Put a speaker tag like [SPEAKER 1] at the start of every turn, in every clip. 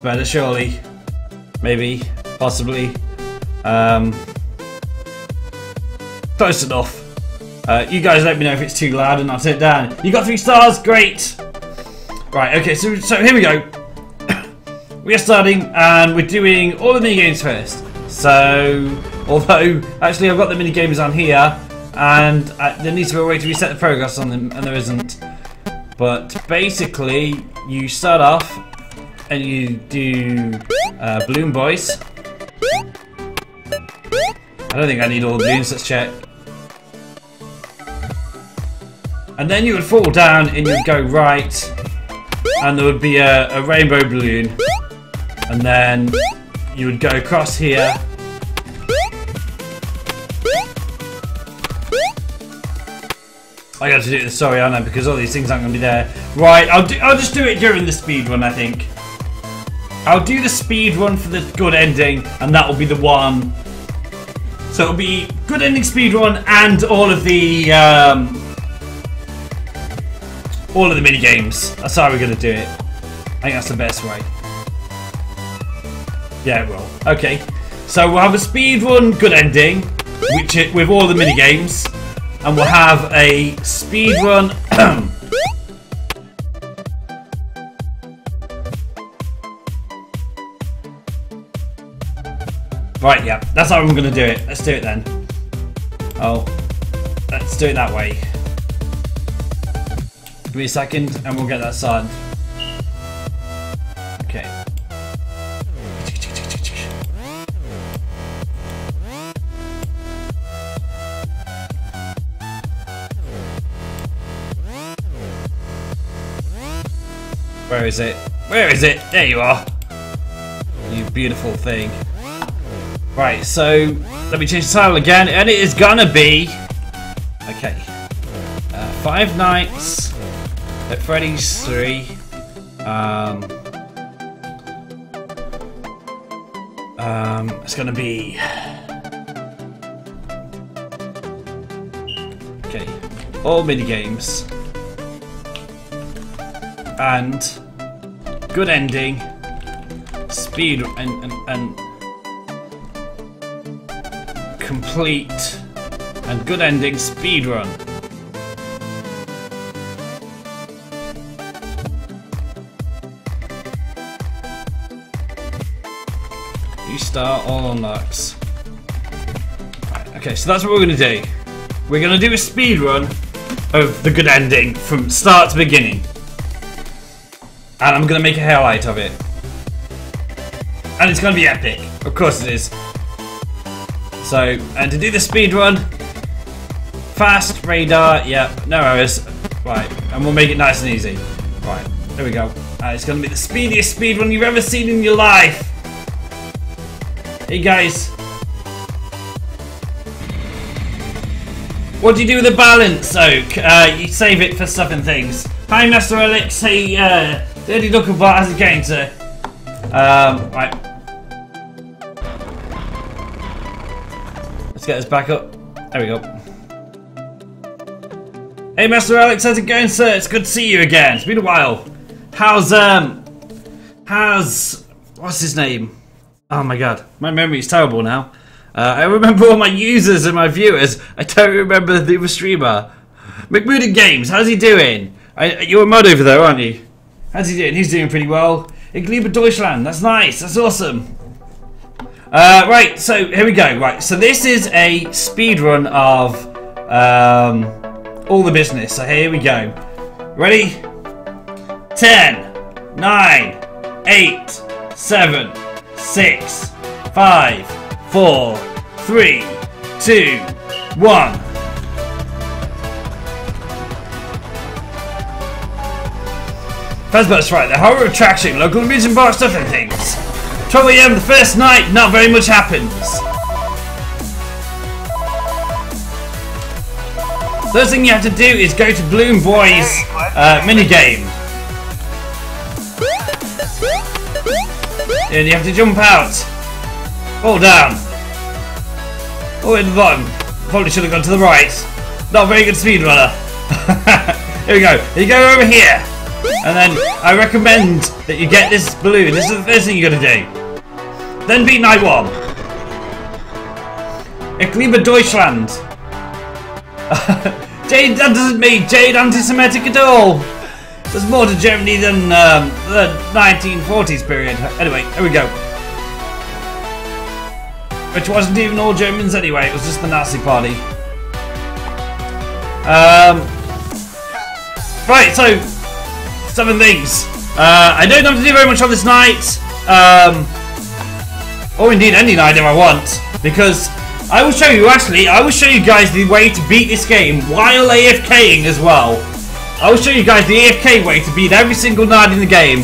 [SPEAKER 1] Better, surely. Maybe. Possibly. Close enough. You guys let me know if it's too loud and I'll turn it down. You got 3 stars? Great! Right, okay, so here we go. We are starting and we're doing all the minigames first. So, although, actually I've got the minigames on here and there needs to be a way to reset the progress on them and there isn't. But basically, you start off and you do Balloon Boys. I don't think I need all the balloons, let's check. And then you would fall down and you would go right and there would be a rainbow balloon. And then you would go across here. I got to do the story, aren't I? Because all these things aren't going to be there. Right, I'll just do it during the speed run, I think. I'll do the speed run for the good ending, and that will be the one. So it'll be good ending speed run and all of the mini games. That's how we're going to do it. I think that's the best way. Yeah, it will. Okay, so we'll have a speed run good ending, with all the mini games. And we'll have a speed run. Right, yeah, that's how I'm going to do it. Let's do it then. Oh, let's do it that way. Give me a second and we'll get that started. Okay. Where is it? Where is it? There you are. You beautiful thing. Right, so let me change the title again, and it is gonna be okay. 5 Nights at Freddy's 3. It's gonna be okay. All mini games. And good ending, speed and complete and good ending speed run. You start all unlocks. Right, okay, so that's what we're gonna do. We're gonna do a speed run of the good ending from start to beginning. And I'm going to make a highlight of it. And it's going to be epic. Of course it is. So, and to do the speed run, fast, radar, yep, no errors. Right, and we'll make it nice and easy. Right, there we go. It's going to be the speediest speed run you've ever seen in your life. Hey guys. What do you do with the balance, Oak? You save it for stuff and things. Hi, Master Alex. Hey, Dirty Knucklebot, how's it going, sir? Right. Let's get this back up. There we go. Hey, Master Alex, how's it going, sir? It's good to see you again. It's been a while. How's what's his name? Oh my god, my memory is terrible now. I remember all my users and my viewers. I don't remember the other streamer. Minigames, how's he doing? You're a mod over there, aren't you? How's he doing? He's doing pretty well. Ich liebe Deutschland. That's nice. That's awesome. Right, so here we go. Right, so this is a speed run of all the business. So here we go. Ready? 10, 9, 8, 7, 6, 5, 4, 3, 2, 1. Fazbear's right, the horror attraction, local amusement park stuff and things. 12 AM the first night, not very much happens. First thing you have to do is go to Balloon Boys minigame. And you have to jump out. Fall down. All the way to the bottom. Probably should have gone to the right. Not a very good speedrunner. Here we go. You go over here. And then I recommend that you get this balloon. This is the first thing you're gonna do. Then beat night 1. Ich liebe Deutschland. Jade, that doesn't make Jade anti-Semitic at all. There's more to Germany than the 1940s period. Anyway, here we go. Which wasn't even all Germans anyway, it was just the Nazi party. Right, so 7 things. I don't have to do very much on this night. Or indeed any night if I want. Because I will show you, actually, I will show you guys the way to beat this game while AFKing as well. I will show you guys the AFK way to beat every single night in the game.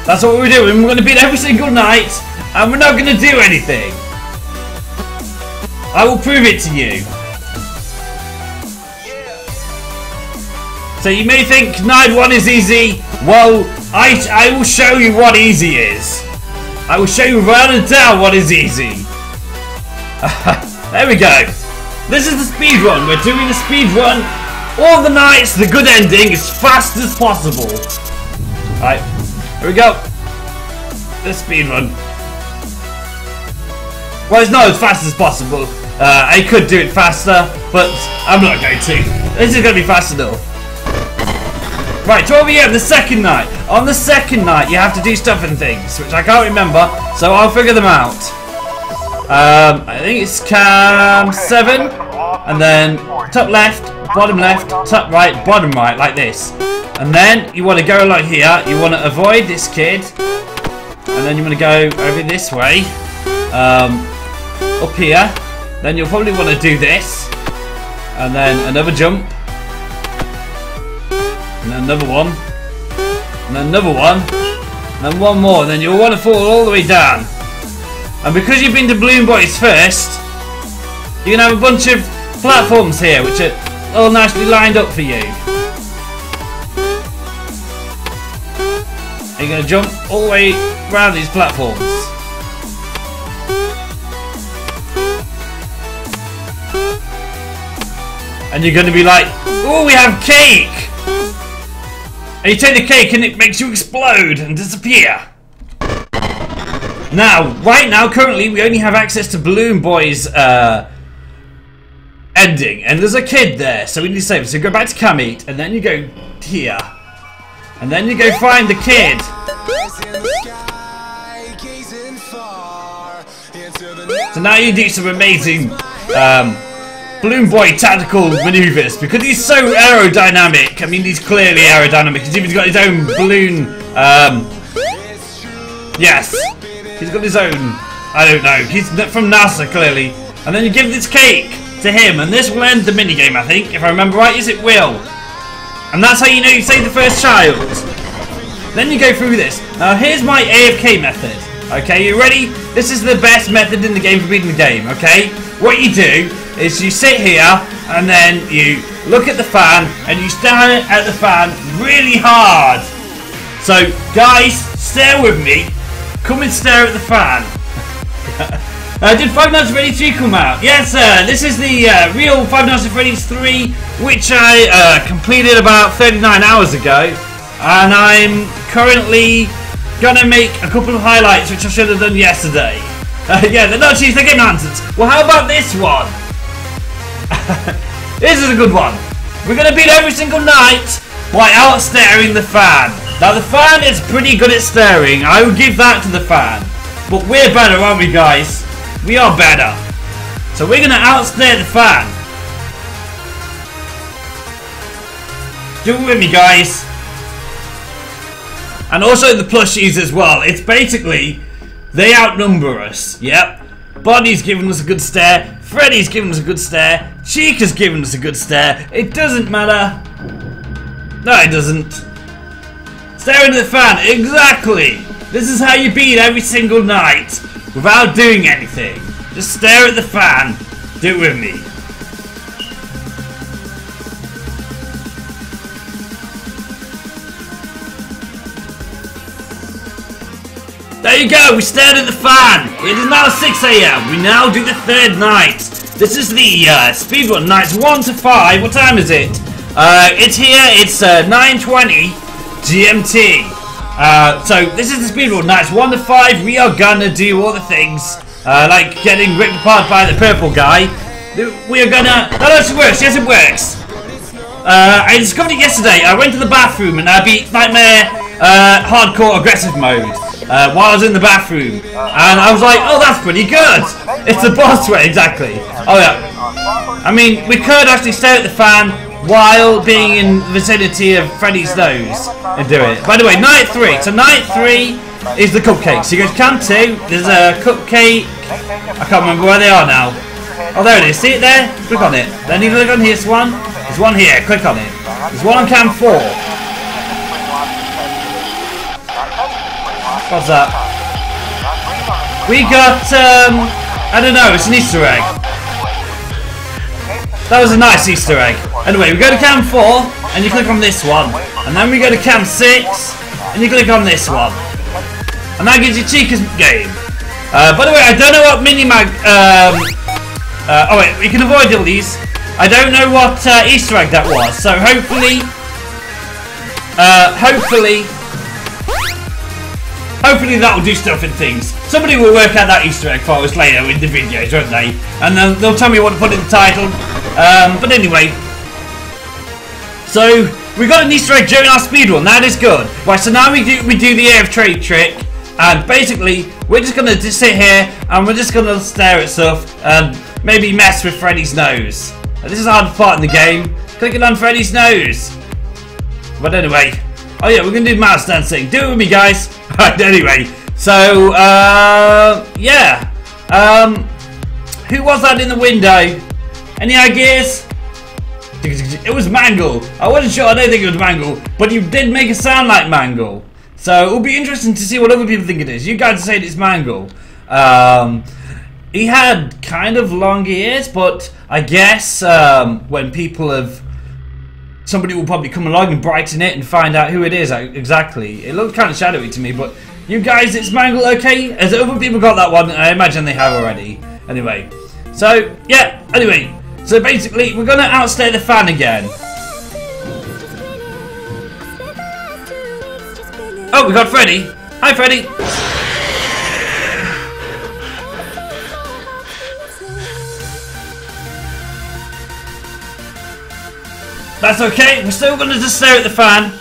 [SPEAKER 1] That's what we're doing. We're going to beat every single night, and we're not going to do anything. I will prove it to you. So you may think night 1 is easy. Well, I will show you what easy is. I will show you without a doubt what is easy. There we go. This is the speed run. We're doing a speed run. All the nights, the good ending, as fast as possible. Alright, here we go. The speed run. Well, it's not as fast as possible. I could do it faster, but I'm not going to. This is going to be fast enough. Right, 12 AM, the second night. On the second night, you have to do stuff and things, which I can't remember, so I'll figure them out. I think it's cam 7, and then top left, bottom left, top right, bottom right, like this. And then you want to go like here. You want to avoid this kid, and then you want to go over this way, up here. Then you'll probably want to do this, and then another jump, and then another one, and then another one, and then one more. And then you'll want to fall all the way down. And because you've been to Balloon Boys first, you're going to have a bunch of platforms here which are all nicely lined up for you. And you're going to jump all the way around these platforms. And you're going to be like, oh, we have cake! And you take the cake and it makes you explode and disappear. Now, right now, currently, we only have access to Balloon Boys ending, and there's a kid there, so we need to save him. So you go back to Cam 8, and then you go here, and then you go find the kid. So now you do some amazing Balloon Boy tactical maneuvers, because he's so aerodynamic. I mean, he's clearly aerodynamic. He's even got his own balloon. Yes. He's got his own, I don't know, he's from NASA clearly. And then you give this cake to him, and this will end the minigame, I think, if I remember right. Yes, it will. And that's how you know you saved the first child. Then you go through this. Now here's my AFK method. Okay, you ready? This is the best method in the game for beating the game, okay? What you do is you sit here, and then you look at the fan, and you stare at the fan really hard. So, guys, stare with me. Come and stare at the fan. Did Five Nights at Freddy's 3 come out? Yes, this is the real Five Nights at Freddy's 3, which I completed about 39 hours ago. And I'm currently gonna make a couple of highlights, which I should have done yesterday. Yeah, they're not cheese, they're game answers. Well, how about this one? This is a good one. We're gonna beat every single night by out-staring the fan. Now the fan is pretty good at staring, I will give that to the fan. But we're better, aren't we, guys? We are better. So we're gonna outstare the fan. Do it with me, guys. And also the plushies as well. It's basically, they outnumber us. Yep. Bonnie's giving us a good stare. Freddy's giving us a good stare. Chica's giving us a good stare. It doesn't matter. No, it doesn't. Staring at the fan, exactly! This is how you beat every single night without doing anything. Just stare at the fan. Do it with me. There you go, we stared at the fan. It is now 6 AM. We now do the third night. This is the speedrun nights 1 to 5. What time is it? It's here. It's 9:20 GMT. So this is the speedrun. Nights 1 to 5. We are gonna do all the things, like getting ripped apart by the purple guy. We are gonna. That actually works. Yes, it works. I discovered it yesterday. I went to the bathroom and I beat Nightmare Hardcore Aggressive mode while I was in the bathroom, and I was like, "Oh, that's pretty good." It's the boss way, exactly. Oh yeah. I mean, we could actually stare at the fan while being in the vicinity of Freddy's nose and do it. By the way, night 3. So night 3 is the cupcakes. You go to camp 2. There's a cupcake. I can't remember where they are now. Oh, there it is. See it there? Click on it. Then you click on this one. There's one here. Click on it. There's one on camp 4. What's that? We got, I don't know. It's an Easter egg. That was a nice Easter egg. Anyway, we go to camp 4, and you click on this one. And then we go to camp 6, and you click on this one. And that gives you Chica's game. By the way, I don't know what Minimag... oh wait, we can avoid all these. I don't know what Easter egg that was. So hopefully... Hopefully that will do stuff and things. Somebody will work out that Easter egg for us later in the videos, won't they? And then they'll tell me what to put in the title. But anyway. So, we got an Easter egg during our speedrun. That is good. Right, so now we do the air of trade trick. And basically, we're just going to sit here and we're just going to stare at stuff and maybe mess with Freddy's nose. Now, this is a hard part in the game. Clicking on Freddy's nose. But anyway. Oh yeah, we're going to do mouse dancing. Do it with me, guys. Right, anyway. So, yeah. Who was that in the window? Any ideas? It was Mangle. I wasn't sure. I don't think it was Mangle. But you did make a sound like Mangle. So, it'll be interesting to see what other people think it is. You guys said it's Mangle. He had kind of long ears, but I guess when people have... Somebody will probably come along and brighten it and find out who it is exactly. It looks kind of shadowy to me, but you guys, it's Mangle, okay? Has other people got that one? I imagine they have already. Anyway, so yeah. Anyway, so basically, we're gonna outstay the fan again. Oh, we got Freddy. Hi, Freddy. That's okay, we're still going to just stare at the fan.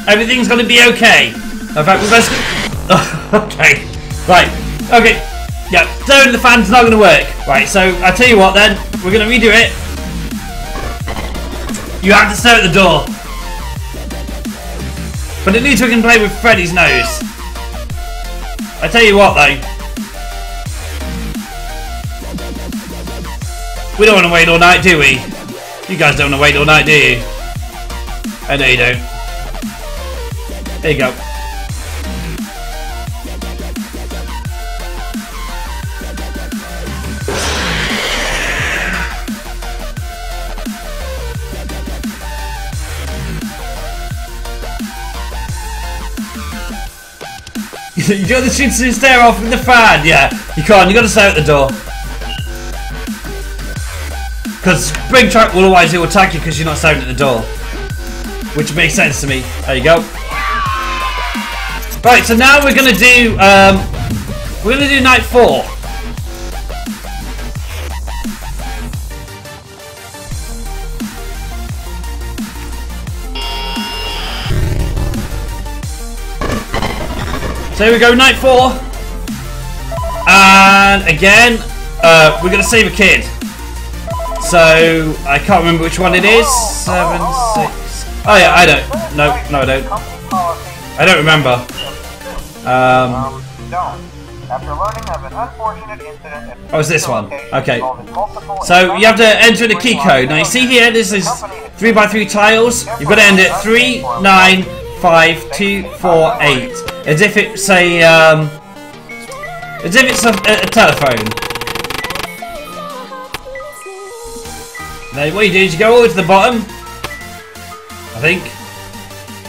[SPEAKER 1] Everything's going to be okay. In fact, let's... okay. Right. Okay. Yeah, staring at the fan's not going to work. Right, so I'll tell you what then. We're going to redo it. You have to stare at the door. But at least we can play with Freddy's nose. I tell you what though. We don't want to wait all night, do we? You guys don't want to wait all night, do you? I know you don't. There you go. You got the chance to stare off with the fan, yeah. You can't, you got to stare at the door. Because Springtrap will always attack you because you're not staring at the door. Which makes sense to me. There you go. Right, so now we're gonna do night 4. So here we go, night 4. And again, we're gonna save a kid. So, I can't remember which one it is. 7, 6... Oh yeah, I don't. No, I don't. I don't remember. Oh, it's this one. Okay. So, you have to enter the key code. Now, you see here, this is 3x3 tiles. You've got to end it 3, 9, 5, 2, 4, 8. As if it's a... as if it's a telephone. Now, what you do is you go all the way to the bottom. I think.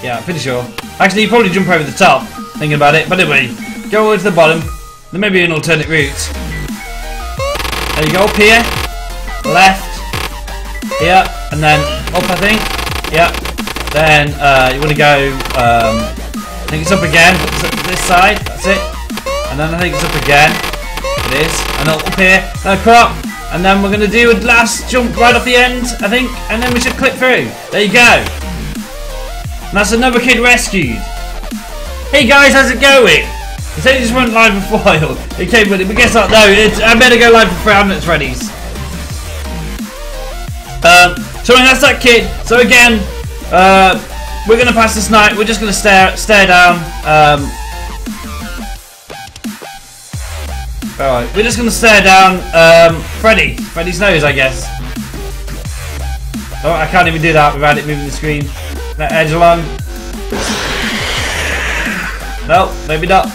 [SPEAKER 1] Yeah, I'm pretty sure. Actually, you probably jump over the top, thinking about it. But anyway, go all the way to the bottom. There may be an alternate route. There you go, up here. Left. Here. And then up, I think. Yeah. Then you want to go. I think it's up again. It's up this side. That's it. And then I think it's up again. It is. And then up here. Then crop. And then we're going to do a last jump right off the end, I think. And then we should click through. There you go. And that's another kid rescued. Hey guys, how's it going? It said it just went live for a while. Okay, but guess what? No, I better go live for 3 minutes, Freddy's. So that's that kid. So again, we're gonna pass this night. We're just gonna stare down. Alright, we're just gonna stare down Freddy's nose, I guess. Oh, I can't even do that without it moving the screen. That edge along. No, maybe not.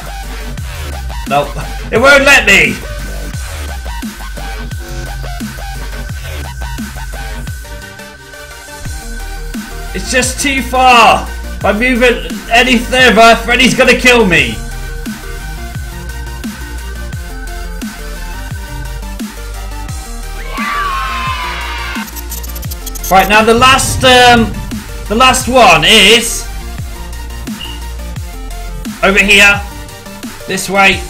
[SPEAKER 1] No, it won't let me. It's just too far. If I move it any further, Freddy's gonna kill me. Right, now the last one is over here, this way.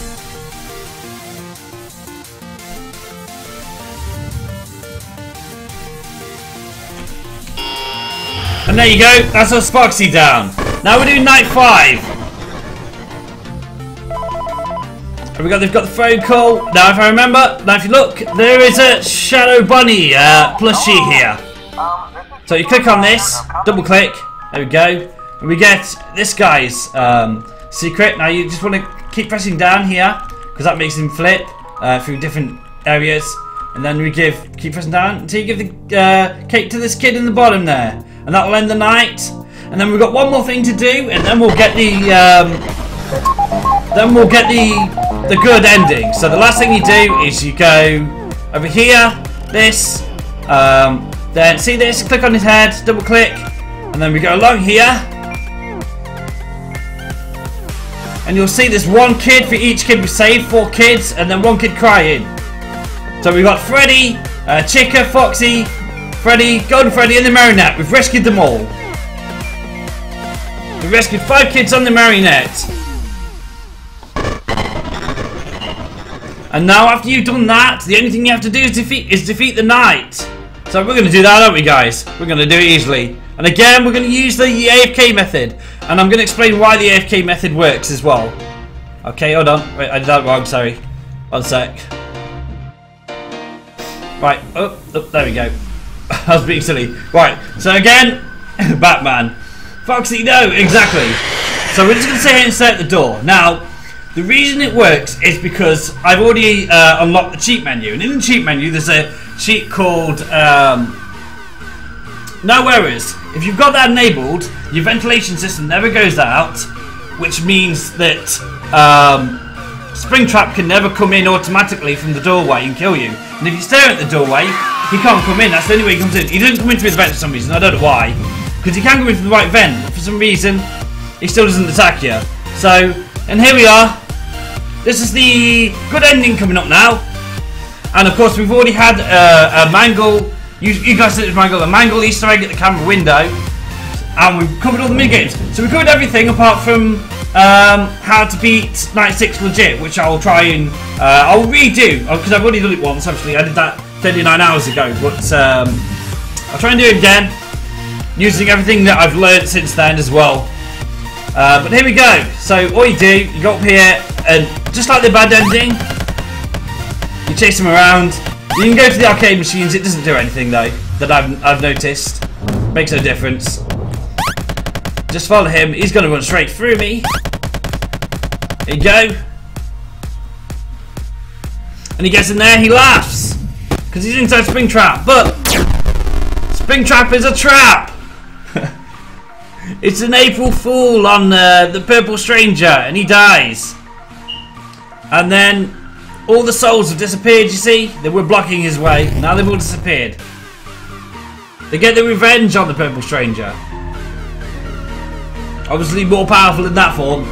[SPEAKER 1] And there you go, that's our Spoxy down. Now we're doing night 5. They've got the phone call. Now if I remember, now if you look, there is a Shadow Bunny plushie here. So you click on this, double click, there we go. And we get this guy's secret. Now you just want to keep pressing down here, because that makes him flip through different areas. And then we keep pressing down until you give the cake to this kid in the bottom there. And that will end the night. And then we've got one more thing to do, and then we'll get the good ending. So the last thing you do is you go over here, this, then see this, click on his head, double click, and then we go along here. And you'll see there's one kid for each kid we saved, 4 kids, and then 1 kid crying. So we've got Freddy, Chica, Foxy, Freddy, Golden Freddy, and the Marionette. We've rescued them all. We've rescued 5 kids on the Marionette. And now after you've done that, the only thing you have to do is defeat the night. So we're going to do that, aren't we, guys? We're going to do it easily. And again, we're going to use the AFK method. And I'm going to explain why the AFK method works as well. Okay, hold on. Wait, I did that wrong, sorry. 1 sec. Right, oh, there we go. I was being silly. Right, so again, Batman. Foxy, no, exactly. So we're just going to sit here and stare at the door. Now, the reason it works is because I've already unlocked the cheat menu. And in the cheat menu, there's a cheat called no errors. If you've got that enabled, your ventilation system never goes out, which means that Springtrap can never come in automatically from the doorway and kill you. And if you stare at the doorway, he can't come in. That's the only way he comes in. He doesn't come in through the vent for some reason. I don't know why. Because he can come in through the right vent, but for some reason, he still doesn't attack you. So, and here we are. This is the good ending coming up now. And of course, we've already had a Mangle. You guys said it was Mangle. A Mangle Easter egg at the camera window. And we've covered all the minigames. So we covered everything apart from how to beat Night 6 legit, which I'll try and I'll redo, because I've already done it once actually. I did that 39 hours ago, but I'll try and do it again, using everything that I've learned since then as well. But here we go. So all you do, you go up here, and just like the bad ending, you chase them around. You can go to the arcade machines. It doesn't do anything though, that I've noticed. Makes no difference. Just follow him. He's going to run straight through me. There you go. And he gets in there. He laughs because he's inside Springtrap. But Springtrap is a trap. It's an April Fool on the Purple Stranger, and he dies. And then all the souls have disappeared. You see, they were blocking his way. Now they've all disappeared. They get the revenge on the Purple Stranger. Obviously more powerful in that form.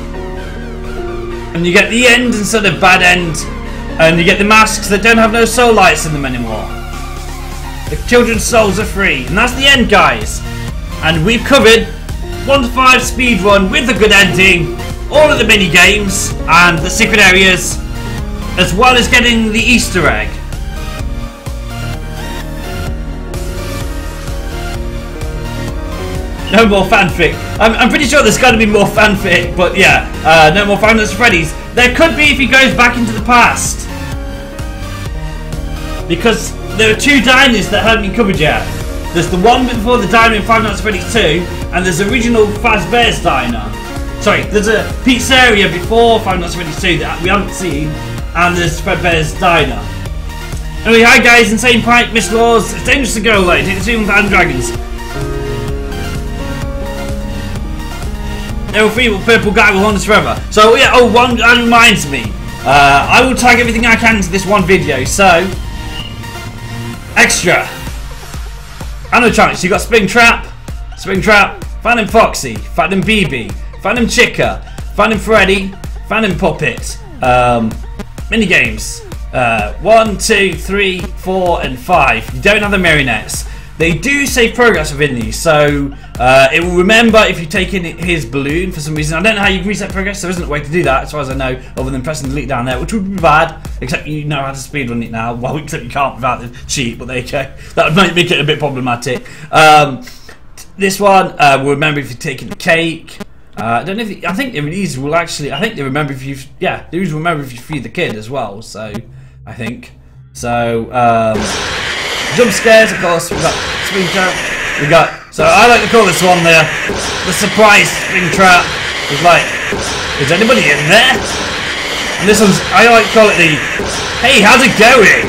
[SPEAKER 1] And you get the end instead of bad end. And you get the masks that don't have no soul lights in them anymore. The children's souls are free. And that's the end, guys. and we've covered 1 to 5 speedrun with a good ending, all of the mini games and the secret areas, as well as getting the Easter egg. No more fanfic. I'm pretty sure there's got to be more fanfic, but yeah, no more Five Nights at Freddy's. There could be if he goes back into the past, because there are 2 diners that haven't been covered yet. There's the one before the diner in Five Nights at Freddy's 2, and there's the original Fazbear's diner. Sorry, there's a pizzeria before Five Nights at Freddy's 2 that we haven't seen, and there's Fazbear's diner. Anyway, hi guys, Insane Pike, Miss Laws, it's dangerous to go away, take the 2,000 dragons. Level 3 purple guy will haunt us forever. So yeah, oh, that reminds me. I will tag everything I can into this one video, so extra. Animatronics, you got Springtrap, Phantom Foxy, Phantom BB, Phantom Chica, Phantom Freddy, Phantom Puppet, Minigames, 1, 2, 3, 4 and 5. You don't have the marionettes. They do save progress within these, so it will remember if you've taken his balloon for some reason. I don't know how you can reset progress, there isn't a way to do that as far as I know, other than pressing delete down there, which would be bad, except you know how to speedrun it now. Well, except you can't without the cheat, but there you go. That might make it a bit problematic. This one will remember if you've taken the cake. I don't know if I think these will actually. I think they remember if you've. Yeah, these will remember if you feed the kid as well. So I think so. Jump scares, of course. We got Springtrap. We got. So I like to call this one the surprise Springtrap. It's like, is anybody in there? And this one's. I like to call it the. Hey, how's it going?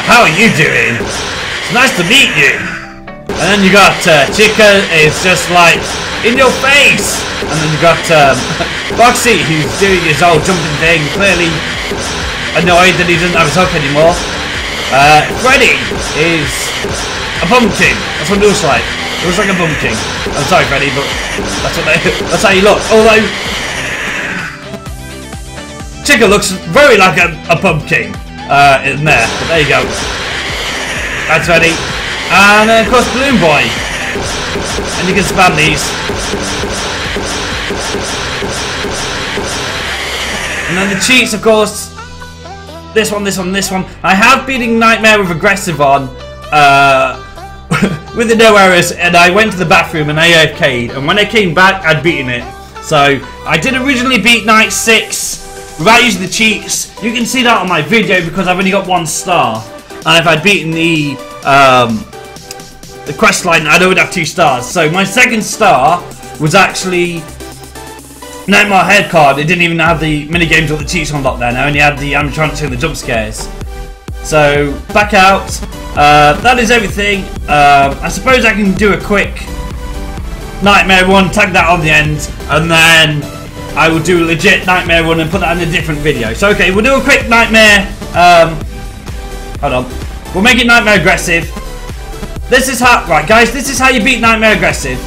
[SPEAKER 1] How are you doing? It's nice to meet you. And then you got Chica. It's just like in your face. And then you got Foxy, who's doing his old jumping thing. Clearly annoyed that he doesn't have his hook anymore. Freddy is a pumpkin. That's what it looks like. It looks like a pumpkin. I'm sorry, Freddy, but that's how you look. Although Chica looks very like a pumpkin in there. But there you go. That's Freddy. And of course, Balloon Boy. And you can spam these. And then the cheats, of course. This one. I have beaten Nightmare with aggressive on, with the no errors, and I went to the bathroom and I AFK'd, and when I came back, I'd beaten it. So I did originally beat Night 6 without using the cheats. You can see that on my video because I've only got 1 star, and if I'd beaten the quest line, I'd only have 2 stars. So my second star was actually Nightmare Head card. It didn't even have the minigames or the cheats unlocked then. I only had the animatronics and the jump scares. So back out. That is everything. I suppose I can do a quick Nightmare one, tag that on the end, and then I will do a legit Nightmare one and put that in a different video. So okay, we'll do a quick Nightmare. Hold on. We'll make it Nightmare aggressive. This is how. Right, guys. This is how you beat Nightmare aggressive.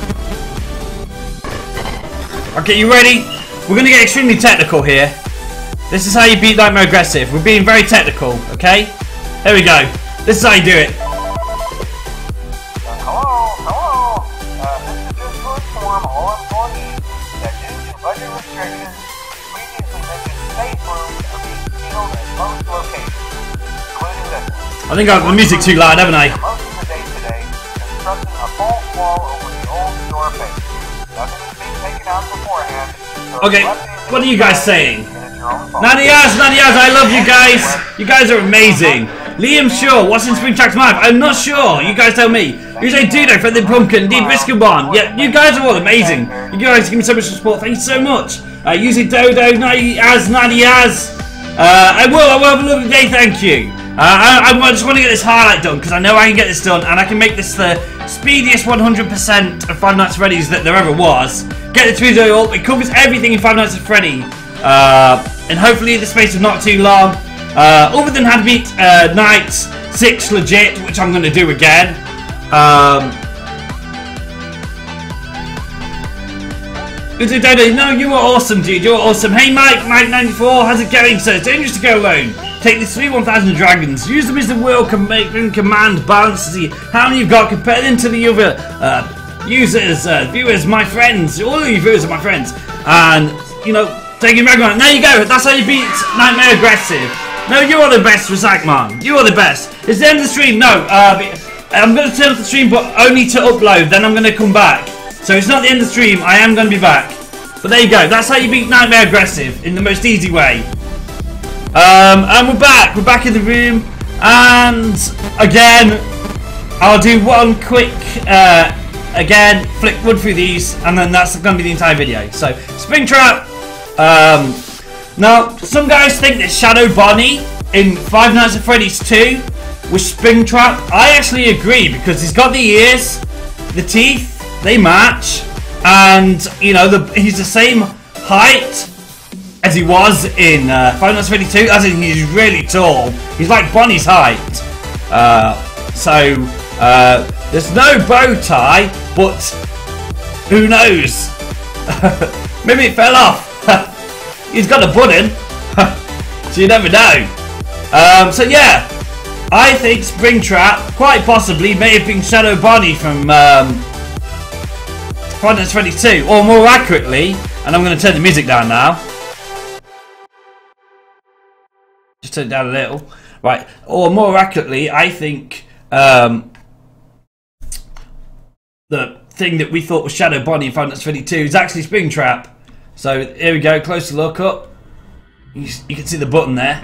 [SPEAKER 1] Okay, you ready? We're going to get extremely technical here. This is how you beat Nightmare aggressive. We're being very technical, okay? Here we go. This is how you do it.
[SPEAKER 2] Hello. This is to inform all employees that due to budget restrictions, previously mentioned safe rooms are being sealed at most locations, including this.
[SPEAKER 1] I think I've got the music too loud, haven't I?
[SPEAKER 2] Most of the day today, constructing a false wall over the old store face. Nothing is being taken out beforehand. So
[SPEAKER 1] okay, what are you guys saying? Nadiaz, I love you guys. You guys are amazing. Liam Shaw, what's in Springtrap's map? I'm not sure. You guys tell me. You say Dudo, Freddy Pumpkin, Deep Biscuit One. Yeah, you guys are all amazing. You guys give me so much support. Thank you so much. Using Dodo, Nadiaz. I will have a lovely day. Thank you. I just want to get this highlight done because I know I can get this done and I can make this the speediest 100% of Five Nights at Freddy's that there ever was. Get the 3-day ult. It covers everything in Five Nights at Freddy. And hopefully the space is not too long. Other than how to beat Night 6 legit, which I'm going to do again. No, you were awesome, dude. You were awesome. Hey, Mike94, how's it going, sir? It's dangerous to go alone. Take these 1,000 dragons. Use them as the world can make and command balance to see how many you've got. Compare them to the other users, viewers, my friends, all of you viewers are my friends, and you know, taking Ragman. There you go. That's how you beat Nightmare Aggressive. No, you are the best, Razakman. You are the best. It's the end of the stream. No, I'm going to turn off the stream, but only to upload. Then I'm going to come back. So it's not the end of the stream. I am going to be back. But there you go. That's how you beat Nightmare Aggressive in the most easy way. And we're back. We're back in the room. And again, I'll do one quick, again, run through these, and then that's going to be the entire video. So, Springtrap. Now, some guys think that Shadow Bonnie in Five Nights at Freddy's 2 was Springtrap. I actually agree, because he's got the ears, the teeth, they match, and, you know, he's the same height as he was in Five Nights at Freddy's 2, as in he's really tall. He's like Bonnie's height. There's no bow tie, but who knows? Maybe it fell off. He's got a button, so you never know. So yeah, I think Springtrap quite possibly may have been Shadow Bonnie from Five Nights at Freddy's 2, or more accurately, and I'm going to turn the music down now. Just turn it down a little, right? Or more accurately, I think the thing that we thought was Shadow Bonnie in Five Nights at Freddy's 2 is actually Springtrap. So here we go, closer look up. You can see the button there.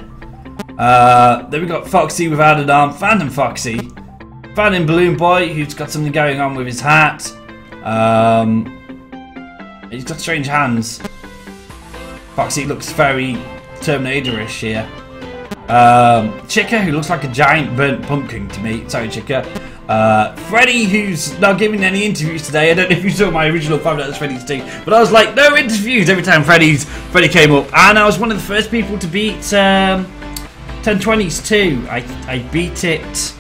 [SPEAKER 1] Then we got Foxy without an arm, Phantom Foxy, Phantom Balloon Boy, who's got something going on with his hat. He's got strange hands. Foxy looks very Terminator-ish here. Chica, who looks like a giant burnt pumpkin to me. Sorry, Chica. Freddy, who's not giving any interviews today. I don't know if you saw my original Five Nights at Freddy's 2, but I was like, no interviews every time Freddy came up. And I was one of the first people to beat 1020s too. I beat it.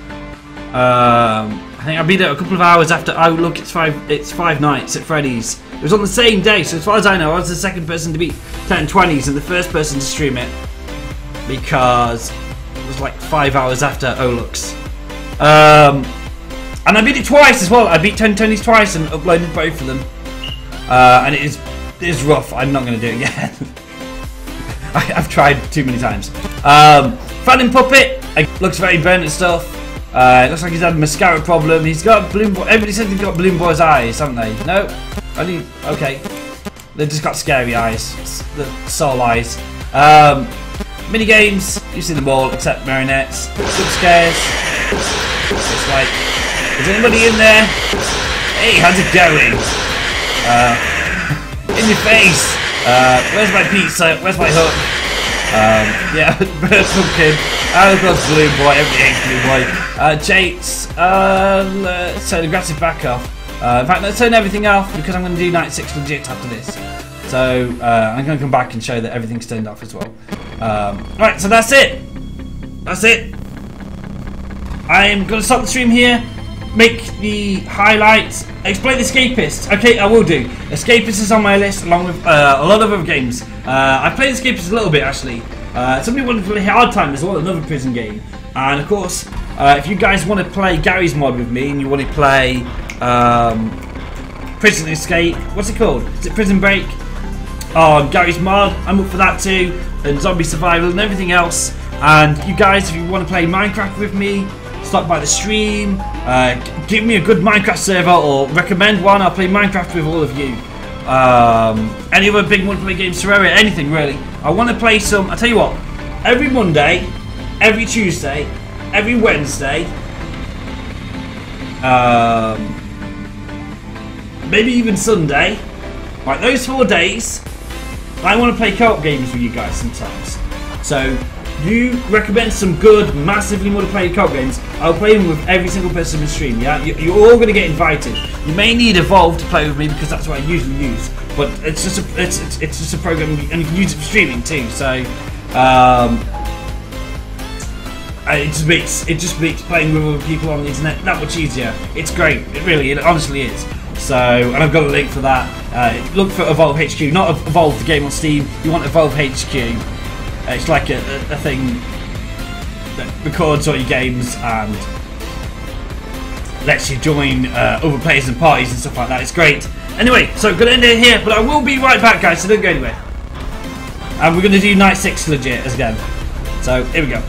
[SPEAKER 1] I think I beat it a couple of hours after. Oh look, it's Five Nights at Freddy's. It was on the same day, so as far as I know, I was the second person to beat 1020s and the first person to stream it, because it was like 5 hours after Olux. And I beat it twice as well. I beat 1020s twice and uploaded both of them. And it is rough. I'm not going to do it again. I've tried too many times. Phantom Puppet looks very burnt and stuff. It looks like he's had a mascara problem. He's got Balloon Boy. Everybody says he's got Balloon Boy's eyes, haven't they? No? Okay. They've just got scary eyes. The soul eyes. Minigames. You see them all except marionettes. Jump scares. It's like, is anybody in there? Hey, how's it going? In your face. Where's my pizza? Where's my hook? Yeah, pumpkin. Of course, Balloon Boy. Everybody hates Balloon Boy. Jates. Let's turn the aggressive back off. In fact, let's turn everything off, because I'm going to do Night 6 legit after this. So I'm going to come back and show that everything's turned off as well. Right, so that's it. That's it. I'm going to stop the stream here. Make the highlights. Explain Escapist. Okay, I will do. Escapist is on my list, along with a lot of other games. I played Escapist a little bit, actually. Somebody wanted to play Hard Time as well, another prison game. And of course, if you guys want to play Gary's mod with me, and you want to play Prison Escape, what's it called? Is it Prison Break? Gary's mod, I'm up for that too. And Zombie Survival and everything else. And you guys, if you want to play Minecraft with me, stop by the stream, give me a good Minecraft server, or recommend one. I'll play Minecraft with all of you. Any other big multiplayer games, Terraria, anything really. I want to play some. I tell you what, every Monday, every Tuesday, every Wednesday, maybe even Sunday. Right, those 4 days, I want to play co-op games with you guys sometimes. So you recommend some good, massively multiplayer co-op games, I'll play them with every single person in the stream, yeah? You're all going to get invited. You may need Evolve to play with me, because that's what I usually use. But it's just a program, and you can use it for streaming too, so it just makes playing with other people on the internet that much easier. It's great, it honestly is. So, and I've got a link for that. Look for Evolve HQ, not Evolve the game on Steam, you want Evolve HQ. It's like a thing that records all your games and lets you join other players and parties and stuff like that. It's great. Anyway, so I'm going to end it here, but I will be right back, guys, so don't go anywhere. And we're going to do Night 6 legit again. So, here we go.